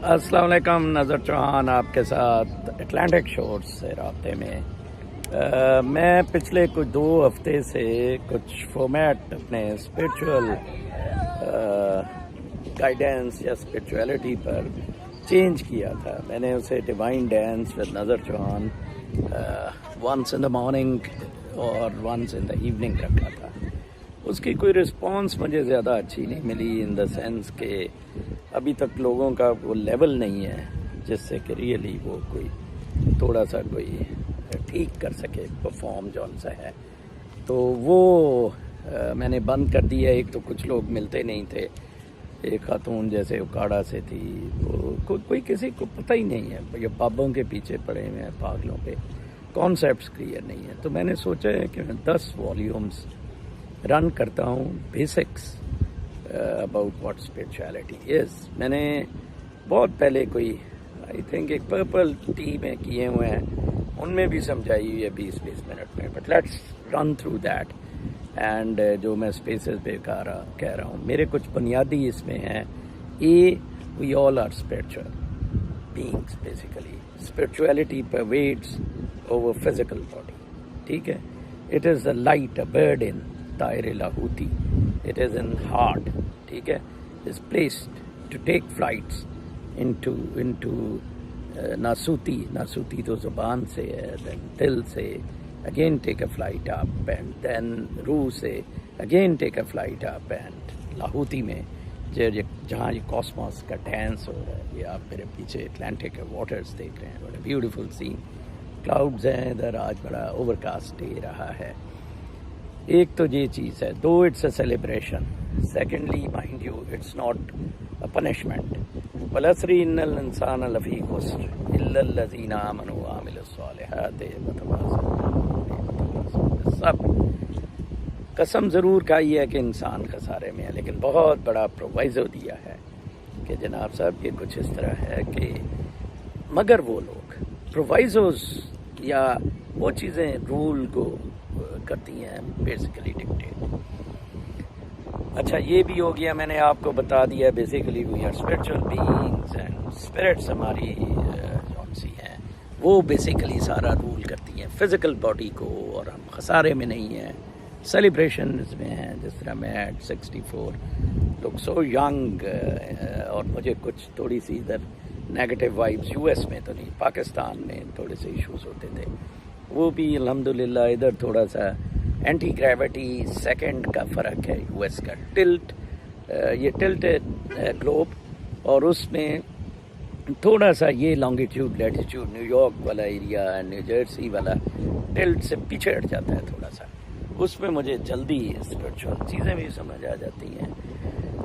السلام علیکم، نظر چوہان آپ کے ساتھ اٹلانٹک شورز سے رابطے میں۔ میں پچھلے کچھ 2 ہفتے سے کچھ فارمیٹ اپنے اسپرچول گائیڈنس یا اسپرچولیٹی پر چینج کیا تھا۔ میں نے اسے divine dance with Nazar Chauhan once in the morning اور ونس ان دا ایوننگ رکھا تھا۔ اس کی کوئی رسپانس مجھے زیادہ اچھی نہیں ملی، ان دا سینس کہ ابھی تک لوگوں کا وہ لیول نہیں ہے جس سے کہ ریئلی وہ کوئی تھوڑا سا کوئی ٹھیک کر سکے پرفارم جون سا ہے، تو وہ میں نے بند کر دیا۔ ایک تو کچھ لوگ ملتے نہیں تھے، ایک خاتون جیسے اکاڑا سے تھی، وہ کوئی کسی کو پتہ ہی نہیں ہے، یہ پابوں کے پیچھے پڑے ہوئے ہیں پاگلوں پہ، کانسیپٹس کلیئر نہیں ہیں۔ تو میں نے سوچا ہے کہ میں 10 والیومز رن کرتا ہوں، بیسکس اباؤٹ واٹ اسپرچولیٹی از۔ میں نے بہت پہلے کوئی آئی تھنک ایک پرپل ٹی میں کیے ہوئے ہیں، ان میں بھی سمجھائی ہوئی ہے 20 منٹ میں، but let's run through that. And جو میں اسپیسز پہ کہہ رہا ہوں، میرے کچھ بنیادی اس میں ہیں۔ We all are spiritual beings basically. Spirituality pervades over physical body، ٹھیک ہے۔ It is a light, a bird in طائر لاہوتی، it is in heart، ٹھیک ہے، is placed to take flights into ناسوتی تو زبان سے ہے، then دل سے again take a flight up، and then روح سے again take a flight up، and Lahooti میں جہاں یہ کاسموس کا ڈانس ہو رہا ہے۔ یہ آپ میرے پیچھے اٹلانٹک واٹرز دیکھ رہے ہیں، بڑا بیوٹیفل سین، کلاؤڈز ہیں ادھر، آج بڑا اوور کاسٹ ڈے رہا ہے۔ ایک تو یہ چیز ہے، دو it's a celebration, secondly mind you it's not a punishment. والعصر ان الانسان لفی خسر الا الذین آمنوا وعملوا الصالحات سب قسم ضرور کھائی ہے کہ انسان خسارے میں ہے، لیکن بہت بڑا پرووائزو دیا ہے کہ جناب صاحب یہ کچھ اس طرح ہے کہ مگر وہ لوگ پرووائزوز یا وہ چیزیں رول کو کرتی ہیں بیسیکلی ڈکٹیٹ۔ اچھا یہ بھی ہو گیا، میں نے آپ کو بتا دیا basically we are spiritual beings and spirits ہماری جون سی ہیں وہ بیسیکلی سارا رول کرتی ہیں فزیکل باڈی کو، اور ہم خسارے میں نہیں ہیں، سیلیبریشنز میں ہیں۔ جس طرح میں ایٹ 64 لوگ سو ینگ، اور مجھے کچھ تھوڑی سی ادھر نیگیٹو وائبس یو ایس میں تو نہیں، پاکستان میں تھوڑے سے ایشوز ہوتے تھے، وہ بھی الحمدللہ ادھر تھوڑا سا اینٹی گریوٹی سیکنڈ کا فرق ہے، یو ایس کا ٹلٹ، یہ ٹلٹ گلوب، اور اس میں تھوڑا سا یہ لانگیٹیوڈ لیٹیٹیوڈ نیو یارک والا ایریا، نیو جرسی والا ٹلٹ سے پیچھے ہٹ جاتا ہے تھوڑا سا، اس میں مجھے جلدی اسپرچول چیزیں بھی سمجھ آ جاتی ہیں۔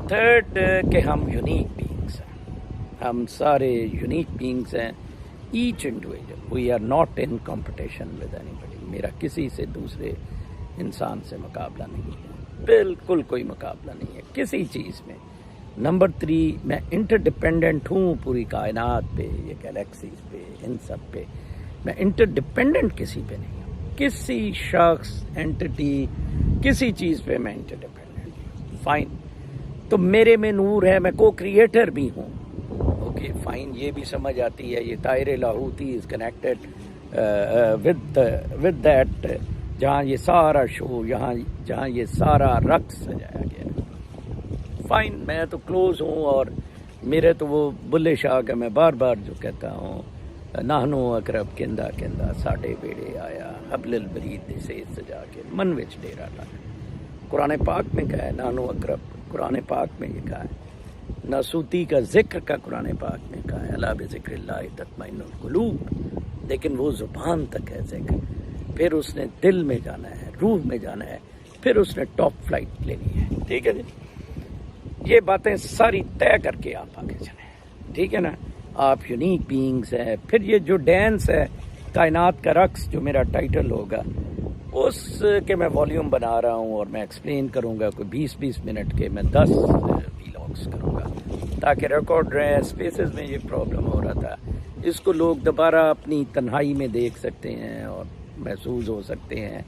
تھرڈ کہ ہم یونیک بینگس ہیں، ہم سارے یونیک بینگس ہیں، each individual, we are not in competition with anybody. میرا کسی سے دوسرے انسان سے مقابلہ نہیں ہے، بالکل کوئی مقابلہ نہیں ہے کسی چیز میں۔ نمبر 3، میں انٹر ڈپینڈنٹ ہوں پوری کائنات پہ، یہ گلیکسیز پہ، ان سب پہ، میں انٹر ڈپینڈنٹ کسی پہ نہیں ہوں، کسی شخص، اینٹی، کسی چیز پہ میں انٹر ڈپینڈنٹ ہوں۔ فائن، تو میرے میں نور ہے، میں کو کریٹر بھی ہوں، اوکے فائن، یہ بھی سمجھ آتی ہے۔ یہ طائر لاہوتی از کنیکٹڈ ود دیٹ، جہاں یہ سارا شو، جہاں یہ سارا رقص سجایا گیا، فائن، میں تو کلوز ہوں، اور میرے تو وہ بلے شاہ کا میں بار بار جو کہتا ہوں، نہنو اقرب کندہ کندہ ساڈے بیڑے آیا، حبل البرید سے سجا کے من وچ ڈیرا لایا۔ قرآن پاک میں کہا ہے نہنو اقرب، قرآن پاک میں یہ کہا ہے، ناسوتی کا ذکر کا قرآن پاک میں کہا ہے، الا بذکر اللہ تطمئن القلوب، لیکن وہ زبان تک ہے ذکر، پھر اس نے دل میں جانا ہے، روح میں جانا ہے، پھر اس نے ٹاپ فلائٹ لینی ہے، ٹھیک ہے جی۔ یہ باتیں ساری طے کر کے آپ آگے چلیں، ٹھیک ہے نا، آپ یونیک بینگز ہیں۔ پھر یہ جو ڈانس ہے، کائنات کا رقص، جو میرا ٹائٹل ہوگا، اس کے میں والیوم بنا رہا ہوں، اور میں ایکسپلین کروں گا کوئی 20 منٹ کے، میں 10 ویلاگس کروں گا تاکہ ریکارڈ رہے۔ اسپیسز میں یہ پرابلم ہو رہا تھا، اس کو لوگ دوبارہ اپنی تنہائی میں دیکھ سکتے ہیں اور محسوس ہو سکتے ہیں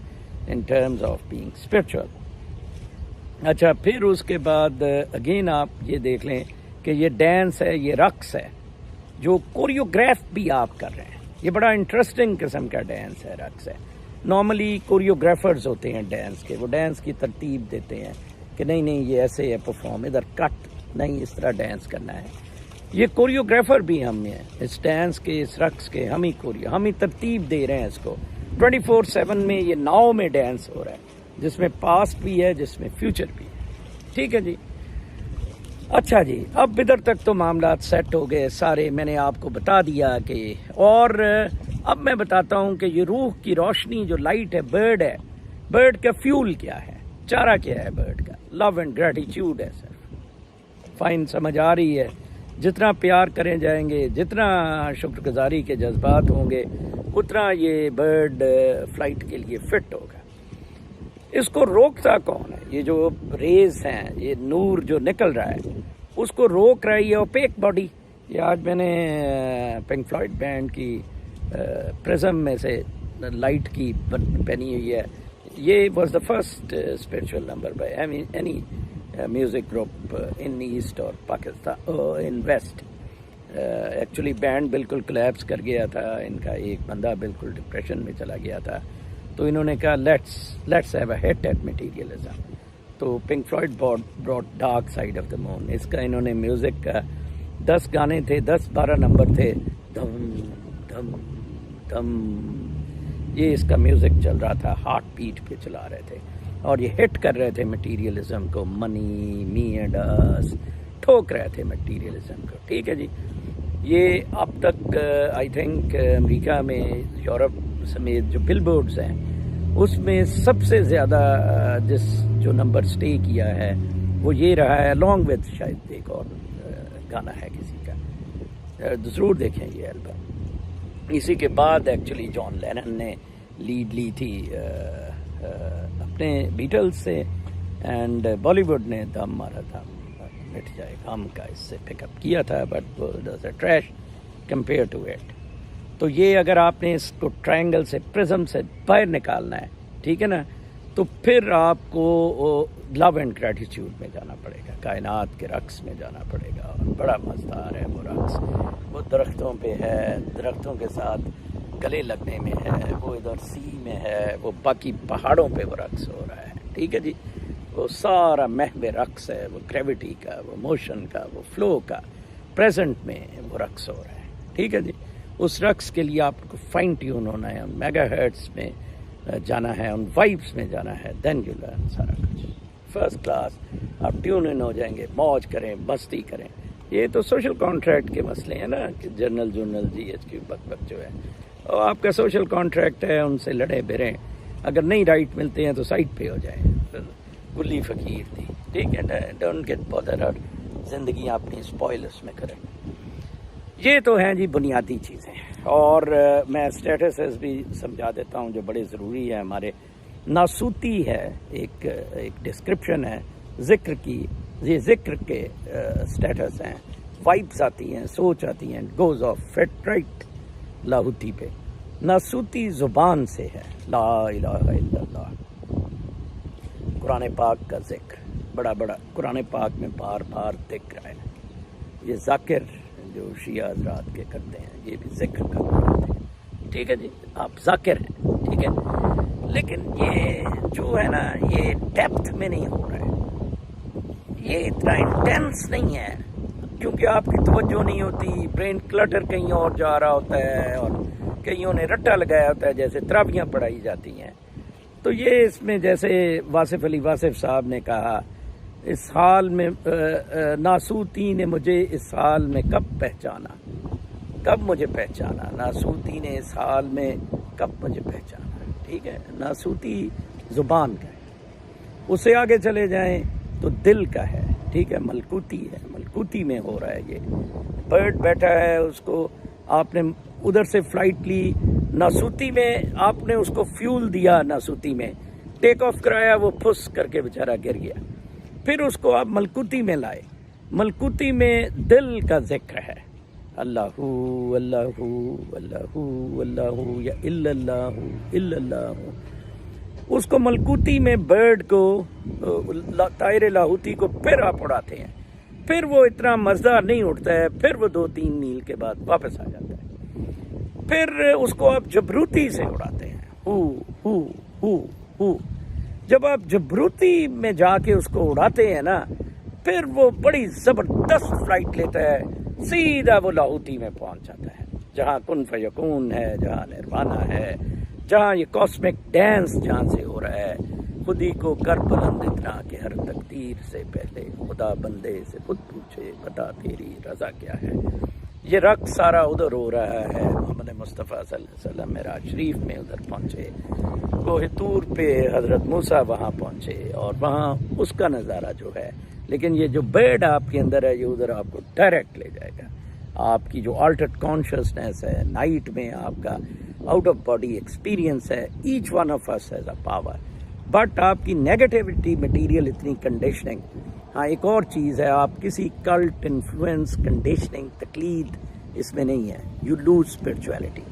in terms of being spiritual. اچھا، پھر اس کے بعد اگین آپ یہ دیکھ لیں کہ یہ ڈانس ہے، یہ رقص ہے، جو کوریوگراف بھی آپ کر رہے ہیں. یہ بڑا انٹرسٹنگ قسم کا ڈانس ہے, رقص ہے. نارملی کوریوگرافرز ہوتے ہیں ڈانس کے, وہ ڈانس کی ترتیب دیتے ہیں کہ نہیں یہ ایسے ہے پرفارم, ادھر کٹ نہیں, اس طرح ڈانس کرنا ہے. یہ کوریوگرافر بھی ہم ہیں اس ڈانس کے, اس رقص کے. ہم ہی ترتیب دے رہے ہیں اس کو. 24/7 میں یہ ناؤ میں ڈانس ہو رہا ہے, جس میں پاسٹ بھی ہے, جس میں فیوچر بھی ہے. ٹھیک ہے جی. اچھا جی, اب ادھر تک تو معاملات سیٹ ہو گئے سارے, میں نے آپ کو بتا دیا کہ. اور اب میں بتاتا ہوں کہ یہ روح کی روشنی جو لائٹ ہے, برڈ ہے, برڈ کا فیول کیا ہے, چارہ کیا ہے برڈ کا. لو اینڈ گریٹیٹیوڈ ہے سر. فائن, سمجھ آ رہی ہے. جتنا پیار کریں جائیں گے, جتنا شکر گزاری کے جذبات ہوں گے, اتنا یہ برڈ فلائٹ کے لیے فٹ ہوگا. اس کو روکتا کون ہے؟ یہ جو ریز ہیں, یہ نور جو نکل رہا ہے, اس کو روک رہی ہے اوپیک باڈی. یہ آج میں نے پنک فلوئڈ بینڈ کی پرزم میں سے لائٹ کی پہنی ہوئی ہے. یہ was the first spiritual number by any music group in east اور Pakistan, in west. Actually band بالکل کلیپس کر گیا تھا, ان کا ایک بندہ بالکل ڈپریشن میں چلا گیا تھا, تو انہوں نے کہا let's have a hit at materialism. تو Pink Floyd brought Dark Side of the Moon. اس کا انہوں نے میوزک کا 10 گانے تھے, 10-12 نمبر تھے. دھم دھم دھم, یہ اس کا میوزک چل رہا تھا, ہارٹ بیٹ پہ چلا رہے تھے, اور یہ ہٹ کر رہے تھے مٹیریلزم کو. منی می اینڈ اس ٹھوک رہے تھے مٹیریلزم کو. ٹھیک ہے جی. یہ اب تک آئی تھنک امریکہ میں, یورپ سمیت جو بل بورڈز ہیں, اس میں سب سے زیادہ جو نمبر سٹے کیا ہے وہ یہ رہا ہے, along with شاید ایک اور گانا ہے کسی کا, ضرور دیکھیں یہ البم. اسی کے بعد ایکچولی جان لینن نے لیڈ لی تھی اپنے بیٹلز سے, اینڈ بالی ووڈ نے دم مارا تھا, مٹ جائے غم کا, اس سے پک اپ کیا تھا, but was a trash compare to it. تو یہ اگر آپ نے اس کو ٹرائنگل سے, پرزم سے باہر نکالنا ہے, ٹھیک ہے نا, تو پھر آپ کو لو اینڈ گریٹیٹیوڈ میں جانا پڑے گا, کائنات کے رقص میں جانا پڑے گا. اور بڑا مزدار ہے وہ رقص. وہ درختوں پہ ہے, درختوں کے ساتھ گلے لگنے میں ہے, وہ ادھر سی میں ہے, وہ باقی پہاڑوں پہ وہ رقص ہو رہا ہے. ٹھیک ہے جی. وہ سارا محو رقص ہے, وہ گریوٹی کا, وہ موشن کا, وہ فلو کا, پریزنٹ میں وہ رقص ہو رہا ہے. ٹھیک ہے جی. اس رقص کے لیے آپ کو فائن ٹیون ہونا ہے, ان میگا ہرٹس میں جانا ہے, ان وائبس میں جانا ہے, دین یو لرن سارا کچھ فرسٹ کلاس. آپ ٹیون ان ہو جائیں گے, موج کریں, مستی کریں. یہ تو سوشل کانٹریکٹ کے مسئلے ہیں نا, کہ جنرل جی ایچ کی بک جو ہے, اور آپ کا سوشل کانٹریکٹ ہے, ان سے لڑے بھریں. اگر نہیں رائٹ ملتے ہیں تو سائٹ پہ ہو جائیں. گلی فقیر تھی. ٹھیک ہے, ڈونٹ گیٹ بادر, اور زندگی اپنی اسپوائل اس میں کریں. یہ تو ہیں جی بنیادی چیزیں. اور میں اسٹیٹسز بھی سمجھا دیتا ہوں جو بڑے ضروری ہے ہمارے. ناسوتی ہے, ایک ڈسکرپشن ہے ذکر کی. یہ ذکر کے اسٹیٹس ہیں, وائبس آتی ہیں, سوچ آتی ہیں, گوز آف فٹ رائٹ لاہوتی پہ. ناسوتی زبان سے ہے, لا الہ الا اللہ. قرآن پاک کا ذکر بڑا قرآن پاک میں بار بار دکھ رہا ہے. یہ ذاکر جو شیعہ حضرات کے کرتے ہیں, یہ بھی ذکر کرتے ہیں. ٹھیک ہے جی, آپ ذاکر ہیں. ٹھیک ہے, لیکن یہ جو ہے نا, یہ ڈیپتھ میں نہیں ہو رہا ہے, یہ اتنا انٹینس نہیں ہے, کیونکہ آپ کی توجہ نہیں ہوتی. برین کلٹر کہیں اور جا رہا ہوتا ہے, اور کئیوں نے رٹا لگایا ہوتا ہے, جیسے تراویحاں پڑھائی جاتی ہیں. تو یہ اس میں جیسے واصف علی واصف صاحب نے کہا, اس حال میں ناسوتی نے مجھے اس حال میں کب پہچانا, کب مجھے پہچانا. ناسوتی نے اس حال میں کب مجھے پہچانا. ٹھیک ہے, ناسوتی زبان کا ہے. اس سے آگے چلے جائیں تو دل کا ہے. ٹھیک ہے, ملکوتی ہے, ملکوتی میں ہو رہا ہے. یہ برڈ بیٹھا ہے, اس کو آپ نے ادھر سے فلائٹ لی, ناسوتی میں آپ نے اس کو فیول دیا, ناسوتی میں ٹیک آف کرایا, وہ پھس کر کے بیچارہ گر گیا. پھر اس کو آپ ملکوتی میں لائے. ملکوتی میں دل کا ذکر ہے, اللہ اللہ اللہ اللہ یا الا اللہ الا اللہ. اس کو ملکوتی میں برڈ کو, طائر لاہوتی کو پھر آپ اڑاتے ہیں. پھر وہ اتنا مزدار نہیں اٹھتا ہے، پھر وہ 2-3 میل کے بعد واپس آ جاتا ہے، پھر اس کو آپ جبروتی سے اڑاتے ہیں، ہو جب آپ جبروتی میں جا کے اس کو اڑاتے ہیں نا، پھر وہ بڑی زبردست فلائٹ لیتا ہے، سیدھا وہ لاہوتی میں پہنچ جاتا ہے، جہاں کن فیکون ہے، جہاں نروانا ہے، جہاں یہ کاسمک ڈانس جہاں سے ہو رہا ہے، خودی کو کر بلند اتنا کہ ہر تقدیر سے پہلے خدا بندے سے خود پوچھے بتا تیری رضا کیا ہے۔ یہ رقص سارا ادھر ہو رہا ہے، محمد مصطفیٰ صلی اللہ علیہ وسلم معراج شریف میں ادھر پہنچے، کوہ طور پہ حضرت موسیٰ وہاں پہنچے، اور وہاں اس کا نظارہ جو ہے، لیکن یہ جو برڈ آپ کے اندر ہے یہ ادھر آپ کو ڈائریکٹ لے جائے گا۔ آپ کی جو آلٹرڈ کانشیسنیس ہے، نائٹ میں آپ کا آؤٹ آف باڈی ایکسپیرینس ہے، each one of us has a power, but آپ کی نیگیٹیوٹی مٹیریل اتنی کنڈیشننگ۔ ہاں ایک اور چیز ہے، آپ کسی کلٹ انفلوئنس کنڈیشننگ تقلید اس میں نہیں ہے، یو لوز اسپرچویلٹی۔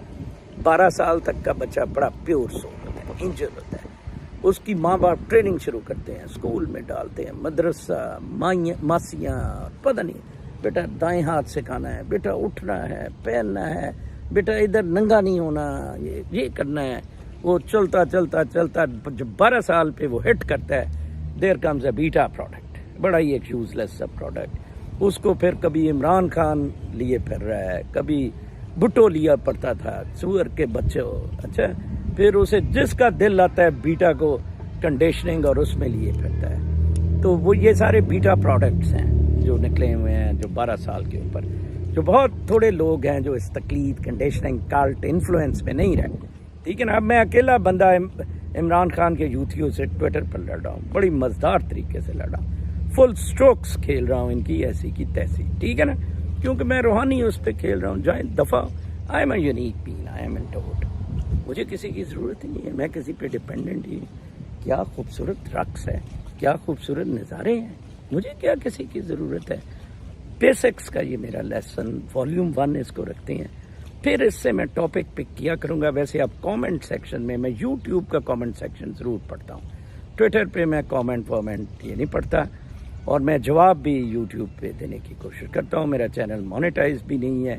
12 سال تک کا بچہ بڑا پیور سول ہوتا ہے، انجل ہوتا ہے، اس کی ماں باپ ٹریننگ شروع کرتے ہیں، اسکول میں ڈالتے ہیں، مدرسہ، ماسیاں، پتہ نہیں، بیٹا دائیں ہاتھ سے کھانا ہے، بیٹا اٹھنا ہے، پہننا ہے، بیٹا ادھر ننگا نہیں ہونا، یہ کرنا ہے، وہ چلتا جب 12 سال پہ وہ ہٹ کرتا ہے، there comes a beta product, بڑا ہی ایک یوزلیس سا پروڈکٹ۔ اس کو پھر کبھی عمران خان لیے پھر رہا ہے، کبھی بھٹو لیا پڑتا تھا، سور کے بچے ہو، اچھا پھر اسے جس کا دل آتا ہے بیٹا کو کنڈیشننگ اور اس میں لیے پھرتا ہے۔ تو وہ یہ سارے بیٹا پروڈکٹس ہیں جو نکلے ہوئے ہیں، جو 12 سال کے اوپر، جو بہت تھوڑے لوگ ہیں جو اس تقلید، کنڈیشننگ، کالٹ انفلوئنس میں نہیں رہے، ٹھیک ہے نا۔ اب میں اکیلا بندہ عمران خان کے یوتھیوں سے ٹویٹر پر لڑ رہا ہوں، بڑی مزدار طریقے سے لڑ رہا ہوں، فل سٹروکس کھیل رہا ہوں ان کی ایسی کی تیسی، ٹھیک ہے نا، کیونکہ میں روحانی اس پہ کھیل رہا ہوں، جائیں دفعہ، I am a unique being, I am introvert, مجھے کسی کی ضرورت نہیں ہے، میں کسی پہ ڈپینڈنٹ ہی ہوں۔ کیا خوبصورت رقص ہے، کیا خوبصورت نظارے ہیں، مجھے کیا کسی کی ضرورت ہے۔ بیسکس کا یہ میرا لیسن والیوم 1 اس کو رکھتے ہیں، پھر اس سے میں ٹاپک پک کیا کروں گا۔ ویسے اب کامنٹ سیکشن میں یوٹیوب کا کامنٹ سیکشن ضرور پڑھتا ہوں، ٹویٹر پہ میں کامنٹ یہ نہیں پڑھتا، اور میں جواب بھی یوٹیوب پہ دینے کی کوشش کرتا ہوں۔ میرا چینل مونیٹائز بھی نہیں ہے،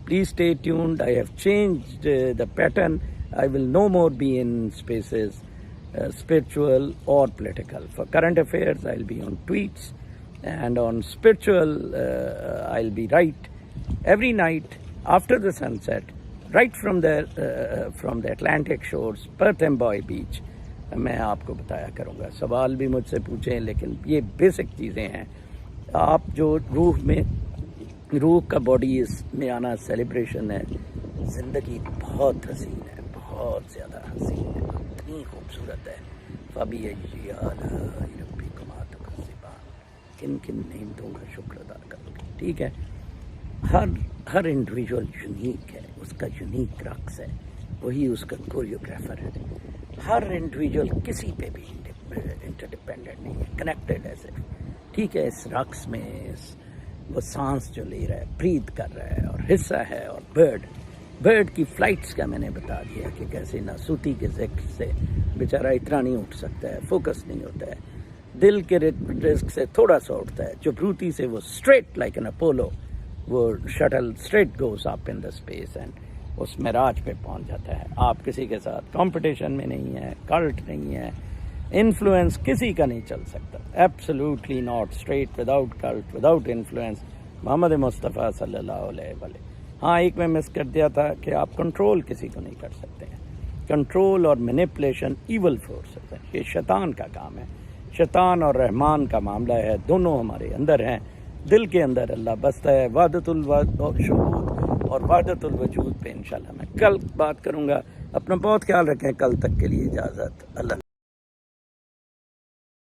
please stay tuned, I have changed the pattern, I will no more be in spaces spiritual or political. For current affairs, I'll be on tweets, and on spiritual, I'll be right every night after the sunset, right from the Atlantic shores, Perth Amboy Beach. میں آپ کو بتایا کروں گا، سوال بھی مجھ سے پوچھیں، لیکن یہ بیسک چیزیں ہیں۔ آپ جو روح کا باڈی اس میں آنا سیلیبریشن ہے۔ زندگی بہت حسین ہے، بہت زیادہ حسین ہے، اتنی خوبصورت ہے۔ فَبِأَيِّ آلَاءِ رَبِّكُمَا تُكَذِّبَانِ، کن کن نعمتوں کا شکر ادا کرو گے، ٹھیک ہے۔ ہر انڈیویجول یونیک ہے، اس کا یونیک رقص ہے، وہی اس کا کوریوگرافر ہے۔ ہر انڈیویجول کسی پہ بھی انٹرڈیپینڈنٹ نہیں ہے، کنیکٹڈ ہے صرف، ٹھیک ہے۔ اس رقص میں وہ سانس جو لے رہا ہے، بریتھ کر رہا ہے، اور حصہ ہے، اور برڈ کی فلائٹس کا میں نے بتا دیا کہ کیسے ناسوتی کے ذکر سے بیچارہ اتنا نہیں اٹھ سکتا ہے، فوکس نہیں ہوتا ہے، دل کے رزق سے تھوڑا سا اٹھتا ہے، جبروتی سے وہ اسٹریٹ لائک این اپولو، وہ shuttle straight goes up in the space and اس معراج پہ پہنچ جاتا ہے۔ آپ کسی کے ساتھ کمپٹیشن میں نہیں ہے، کلٹ نہیں ہے، انفلوئنس کسی کا نہیں چل سکتا، absolutely not, straight, without cult, without influence, Muhammad Mustafa صلی اللہ علیہ وسلم۔ ہاں ایک میں مس کر دیا تھا کہ آپ کنٹرول کسی کو نہیں کر سکتے ہیں، کنٹرول اور مینیپولیشن ایول فورسز ہے، یہ شیطان کا کام ہے، شیطان اور رحمان کا معاملہ ہے، دونوں ہمارے اندر ہیں، دل کے اندر اللہ بستا ہے۔ وحدت الشہود اور وحدت الوجود پہ انشاءاللہ میں کل بات کروں گا۔ اپنا بہت خیال رکھیں، کل تک کے لیے اجازت، اللہ